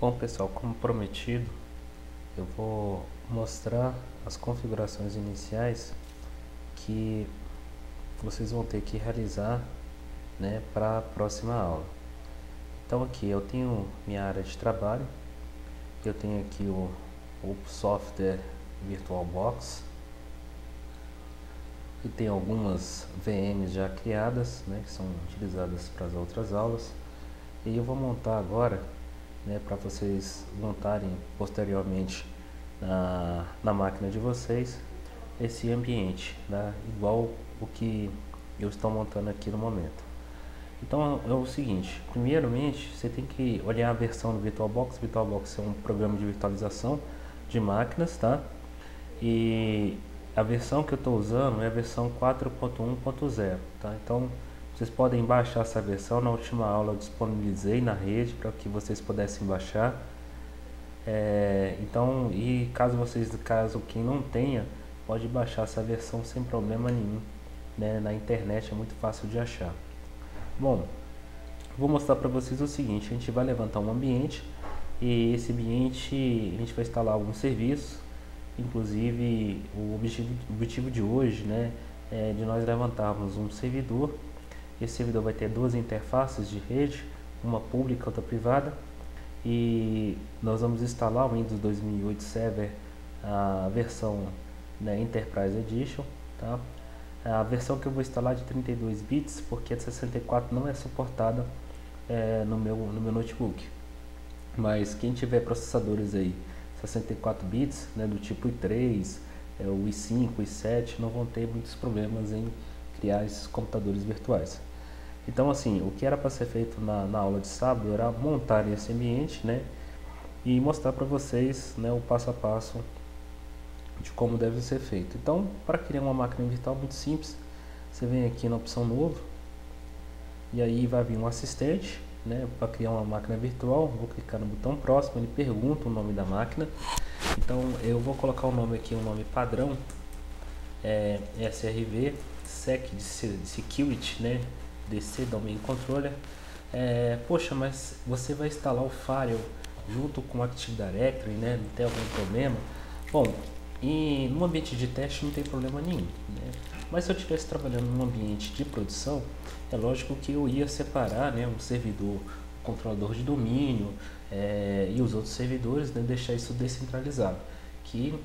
Bom pessoal, como prometido, eu vou mostrar as configurações iniciais que vocês vão ter que realizar, né, para a próxima aula. Então aqui eu tenho minha área de trabalho, eu tenho aqui o software VirtualBox e tem algumas VMs já criadas, né, que são utilizadas para as outras aulas. E eu vou montar agora, né, para vocês montarem posteriormente na máquina de vocês esse ambiente, né, igual o que eu estou montando aqui no momento. Então é o seguinte, primeiramente você tem que olhar a versão do VirtualBox. VirtualBox é um programa de virtualização de máquinas, tá? E a versão que eu estou usando é a versão 4.1.0, tá? Então vocês podem baixar essa versão. Na última aula eu disponibilizei na rede para que vocês pudessem baixar. Então, e caso quem não tenha, pode baixar essa versão sem problema nenhum, né? Na internet é muito fácil de achar. Bom, vou mostrar para vocês o seguinte: a gente vai levantar um ambiente e esse ambiente a gente vai instalar alguns serviços. Inclusive o objetivo de hoje, né, é de nós levantarmos um servidor. Esse servidor vai ter duas interfaces de rede, uma pública e outra privada, e nós vamos instalar o Windows 2008 Server, a versão, né, Enterprise Edition, tá? A versão que eu vou instalar é de 32 bits, porque a de 64 não é suportada no meu notebook. Mas quem tiver processadores aí 64 bits, né, do tipo i3, o i5, o i7, não vão ter muitos problemas em criar esses computadores virtuais. Então, assim, o que era para ser feito na aula de sábado era montar esse ambiente, né, e mostrar para vocês, né, o passo a passo de como deve ser feito. Então, para criar uma máquina virtual muito simples, você vem aqui na opção novo e aí vai vir um assistente, né, para criar uma máquina virtual. Vou clicar no botão próximo, ele pergunta o nome da máquina. Então eu vou colocar o nome aqui, um nome padrão, SRV Sec de Security, né, DC Domain Controller. Poxa, mas você vai instalar o firewall junto com o Active Directory, né? Não tem algum problema? Bom, e no ambiente de teste não tem problema nenhum, né? Mas se eu estivesse trabalhando num ambiente de produção, é lógico que eu ia separar, né, um servidor, um controlador de domínio e os outros servidores, né, deixar isso descentralizado, que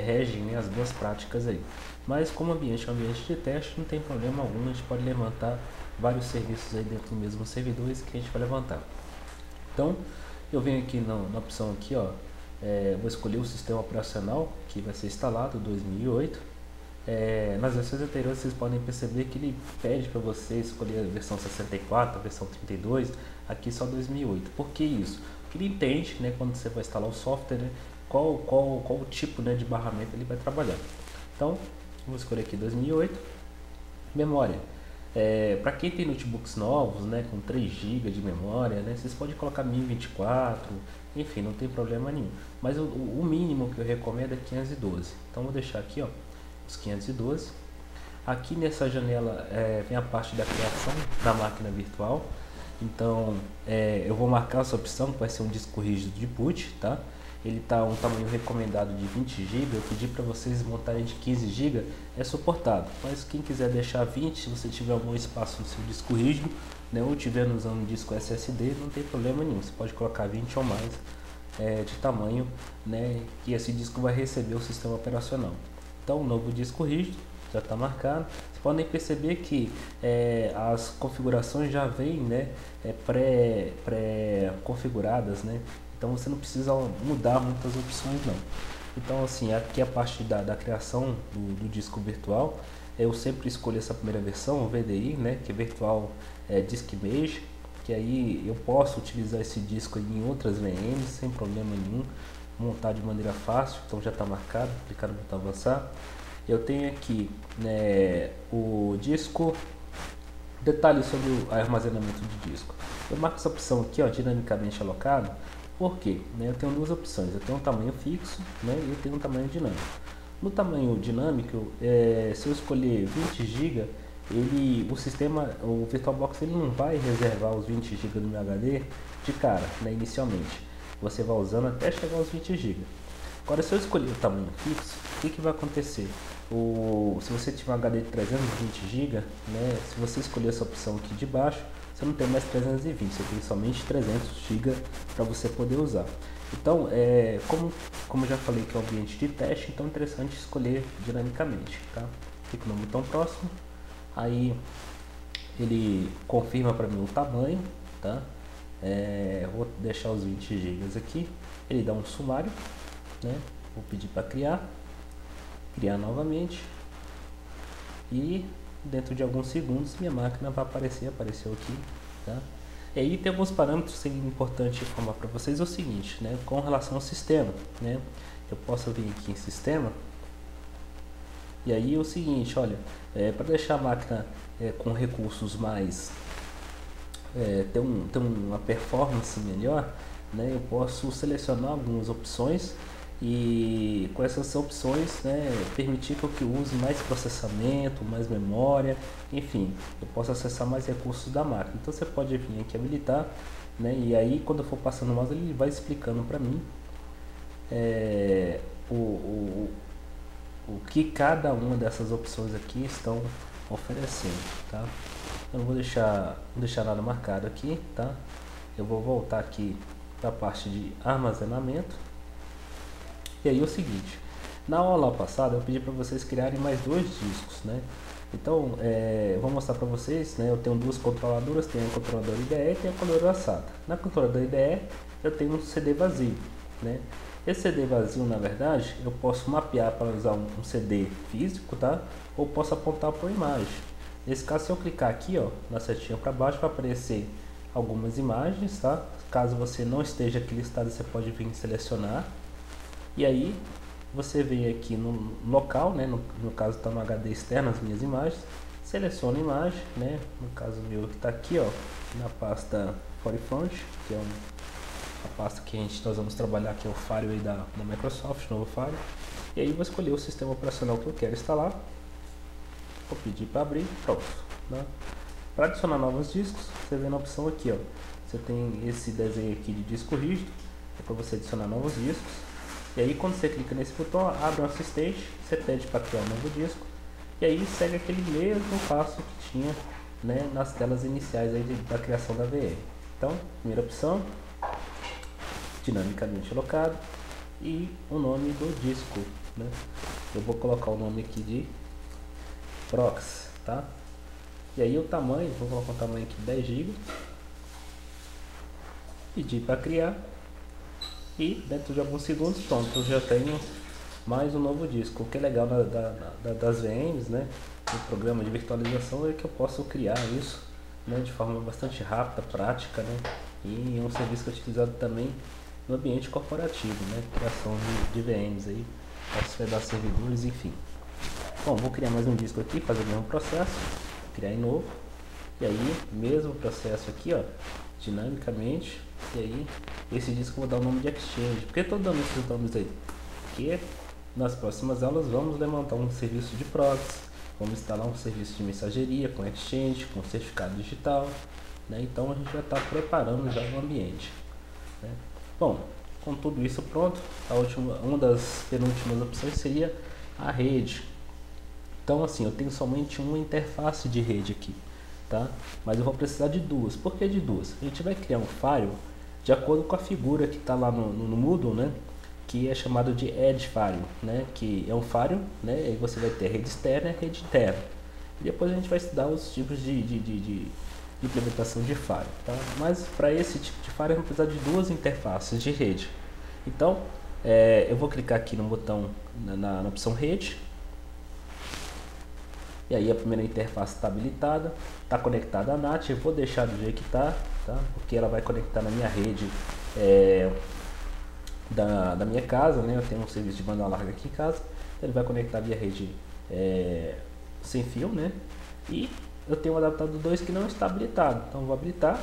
regem, né, as boas práticas aí. Mas como ambiente é um ambiente de teste, não tem problema algum, a gente pode levantar vários serviços aí dentro do mesmo servidor, esse que a gente vai levantar. Então eu venho aqui na opção aqui, ó, vou escolher o sistema operacional que vai ser instalado, 2008. Nas versões anteriores vocês podem perceber que ele pede para você escolher a versão 64, a versão 32, aqui só 2008. Por que isso? Porque ele entende, né, quando você vai instalar o software, né, qual o tipo, né, de barramento ele vai trabalhar. Então, vou escolher aqui 2008. Memória. Para quem tem notebooks novos, né, com 3 GB de memória, né, vocês podem colocar 1024, enfim, não tem problema nenhum. Mas o mínimo que eu recomendo é 512. Então vou deixar aqui, ó, os 512. Aqui nessa janela vem a parte da criação da máquina virtual. Então eu vou marcar essa opção, que vai ser um disco rígido de boot, tá? Ele está um tamanho recomendado de 20 GB, eu pedi para vocês montarem de 15 GB, é suportado. Mas quem quiser deixar 20, se você tiver algum espaço no seu disco rígido, né, ou estiver usando um disco SSD, não tem problema nenhum, você pode colocar 20 ou mais de tamanho, né, que esse disco vai receber o sistema operacional. Então o novo disco rígido já está marcado. Vocês podem perceber que as configurações já vêm, né, pré-configuradas, né? Então você não precisa mudar muitas opções não. Então assim, aqui a parte da criação do disco virtual, eu sempre escolho essa primeira versão, o VDI, né, que é Virtual Disk Image, que aí eu posso utilizar esse disco em outras VMs sem problema nenhum, montar de maneira fácil. Então já está marcado, clicar no botão avançar. Eu tenho aqui, né, o disco. Detalhes sobre o armazenamento de disco. Eu marco essa opção aqui, ó, dinamicamente alocado. Por quê? Eu tenho duas opções. Eu tenho um tamanho fixo, né, e eu tenho um tamanho dinâmico. No tamanho dinâmico, se eu escolher 20 GB, o VirtualBox ele não vai reservar os 20 GB no meu HD de cara, né, inicialmente. você vai usando até chegar aos 20 GB. Agora, se eu escolher o tamanho fixo, o que vai acontecer? Se você tiver um HD de 320 GB, né, se você escolher essa opção aqui de baixo, você não tem mais 320, você tem somente 300 GB para você poder usar. Então, como eu já falei que é um ambiente de teste, então é interessante escolher dinamicamente, tá? Clico no botão próximo, aí ele confirma para mim o tamanho, tá? Vou deixar os 20 GB aqui, ele dá um sumário, né? Vou pedir para criar novamente, e dentro de alguns segundos minha máquina vai apareceu aqui, tá? E aí tem alguns parâmetros que é importante informar para vocês. É o seguinte, né, com relação ao sistema, né, eu posso vir aqui em sistema, e aí é o seguinte, olha, para deixar a máquina com recursos mais, ter uma performance melhor, né, eu posso selecionar algumas opções, e com essas opções, né, permitir que eu use mais processamento, mais memória, enfim, eu posso acessar mais recursos da máquina. Então você pode vir aqui habilitar, né, e aí quando eu for passando o mouse ele vai explicando para mim o que cada uma dessas opções aqui estão oferecendo, tá? Eu não vou deixar nada marcado aqui, tá? Eu vou voltar aqui para a parte de armazenamento. E aí é o seguinte, na aula passada eu pedi para vocês criarem mais 2 discos, né? Então, eu vou mostrar para vocês, né? Eu tenho 2 controladoras, tenho a controladora IDE e tenho a controladora SATA. Na controladora IDE eu tenho um CD vazio, né? Esse CD vazio, na verdade, eu posso mapear para usar um CD físico, tá? Ou posso apontar por imagem. Nesse caso, se eu clicar aqui, ó, na setinha para baixo, vai aparecer algumas imagens, tá? Caso você não esteja aqui listado, você pode vir selecionar. E aí você vem aqui no local, né, no caso está no HD externo as minhas imagens, seleciona a imagem, né, no caso meu que está aqui, ó, na pasta Forefront, que é a pasta que nós vamos trabalhar, que é o Fireway da Microsoft, novo Fireway. E aí vou escolher o sistema operacional que eu quero instalar, vou pedir para abrir, pronto, né? Para adicionar novos discos, você vê na opção aqui, ó, você tem esse desenho aqui de disco rígido, é para você adicionar novos discos. E aí quando você clica nesse botão, abre um assistente, você pede para criar um novo disco, e aí segue aquele mesmo passo que tinha, né, nas telas iniciais aí da criação da VM. Então, primeira opção, dinamicamente alocado, e o nome do disco, né? Eu vou colocar o nome aqui de Prox, tá? E aí o tamanho, vou colocar o tamanho aqui de 10 GB, pedir para criar. E dentro de alguns segundos, pronto, eu já tenho mais um novo disco. O que é legal das VMs, né, no programa de virtualização, é que eu posso criar isso, né, de forma bastante rápida, prática, né, e é um serviço que é utilizado também no ambiente corporativo, né, criação de VMs aí, para hospedar servidores, enfim. Bom, vou criar mais um disco aqui, fazer o mesmo processo, criar em novo, e aí mesmo processo aqui, ó, dinamicamente. E aí, esse disco eu vou dar o nome de Exchange. Por que estou dando esses nomes aí? Porque nas próximas aulas vamos levantar um serviço de proxy, vamos instalar um serviço de mensageria com Exchange, com certificado digital, né? Então a gente já está preparando já o ambiente, né? Bom, com tudo isso pronto, uma das penúltimas opções seria a rede. Então assim, eu tenho somente uma interface de rede aqui, tá? Mas eu vou precisar de 2. Por que de 2? A gente vai criar um firewall de acordo com a figura que está lá no Moodle, né, que é chamado de Edge Firewall, né, que é um firewall, né, e você vai ter rede externa e rede interna. E depois a gente vai estudar os tipos de implementação de firewall, tá? Mas para esse tipo de firewall eu vou precisar de 2 interfaces de rede. Então, eu vou clicar aqui no botão, na opção rede. E aí a primeira interface está habilitada, está conectada à NAT, eu vou deixar do jeito que está, tá? Porque ela vai conectar na minha rede da minha casa, né? Eu tenho um serviço de banda larga aqui em casa, então ele vai conectar a minha rede sem fio, né? E eu tenho um adaptador 2 que não está habilitado, então eu vou habilitar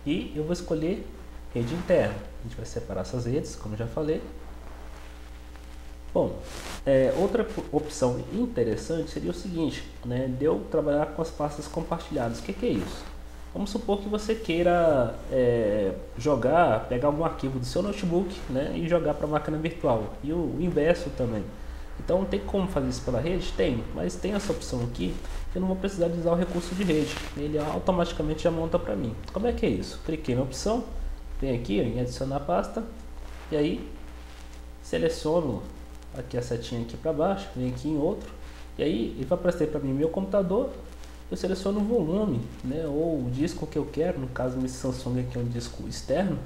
e eu vou escolher rede interna. A gente vai separar essas redes, como eu já falei. Bom, outra opção interessante seria o seguinte, né, de eu trabalhar com as pastas compartilhadas. O que é isso? Vamos supor que você queira jogar, pegar algum arquivo do seu notebook, né, e jogar para a máquina virtual, e o inverso também. Então tem como fazer isso pela rede? Tem, mas tem essa opção aqui, eu não vou precisar de usar o recurso de rede, ele automaticamente já monta para mim. Como é que é isso? Cliquei na opção, vem aqui em adicionar pasta, e aí seleciono aqui a setinha aqui para baixo, vem aqui em outro, e aí ele vai aparecer para mim meu computador. Eu seleciono o volume, né, ou o disco que eu quero. No caso desse Samsung aqui é um disco externo,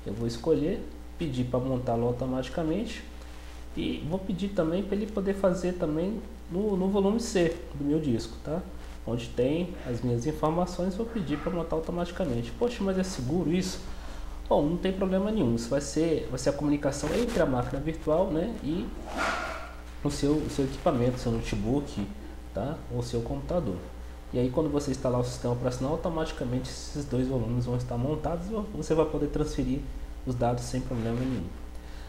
eu vou escolher, pedir para montá-lo automaticamente, e vou pedir também para ele poder fazer também no volume C do meu disco, tá? Onde tem as minhas informações, vou pedir para montar automaticamente. Poxa, mas é seguro isso? Bom, não tem problema nenhum. Isso vai ser a comunicação entre a máquina virtual, né, e o seu equipamento, seu notebook, tá? Ou seu computador. E aí quando você instalar o sistema operacional, automaticamente esses dois volumes vão estar montados e você vai poder transferir os dados sem problema nenhum.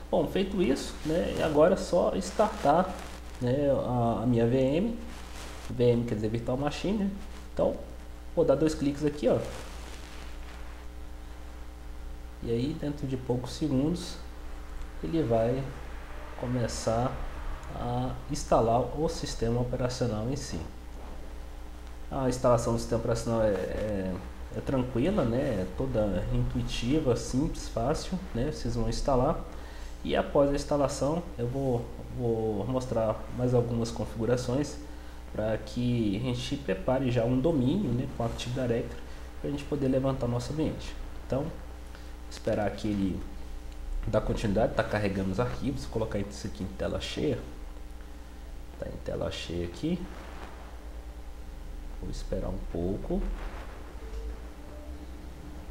Bom, feito isso, né, agora é só startar, né, a minha VM quer dizer Virtual Machine, né? Então vou dar 2 cliques aqui, ó. E aí dentro de poucos segundos ele vai começar a instalar o sistema operacional em si. A instalação do sistema operacional é tranquila, né? É toda intuitiva, simples, fácil, né? Vocês vão instalar e após a instalação eu vou mostrar mais algumas configurações para que a gente prepare já um domínio, né, com o Active Directory para a gente poder levantar nosso ambiente. Então, esperar que ele dá continuidade, está carregando os arquivos, vou colocar isso aqui em tela cheia, está em tela cheia aqui. Vou esperar um pouco.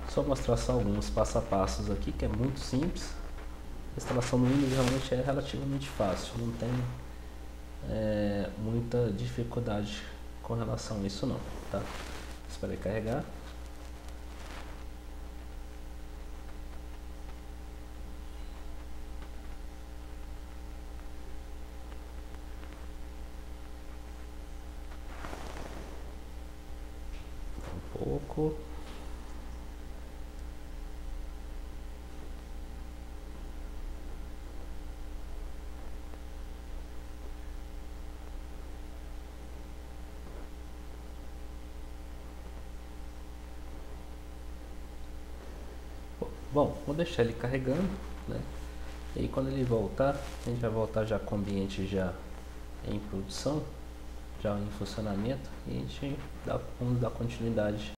Só mostrar só alguns passo a passos aqui, que é muito simples. A instalação do Windows realmente é relativamente fácil, não tem muita dificuldade com relação a isso não, tá? Esperei carregar. Pouco. Bom, vou deixar ele carregando, né? E aí quando ele voltar, a gente vai voltar já com o ambiente já em produção, já em funcionamento, e a gente vamos dar continuidade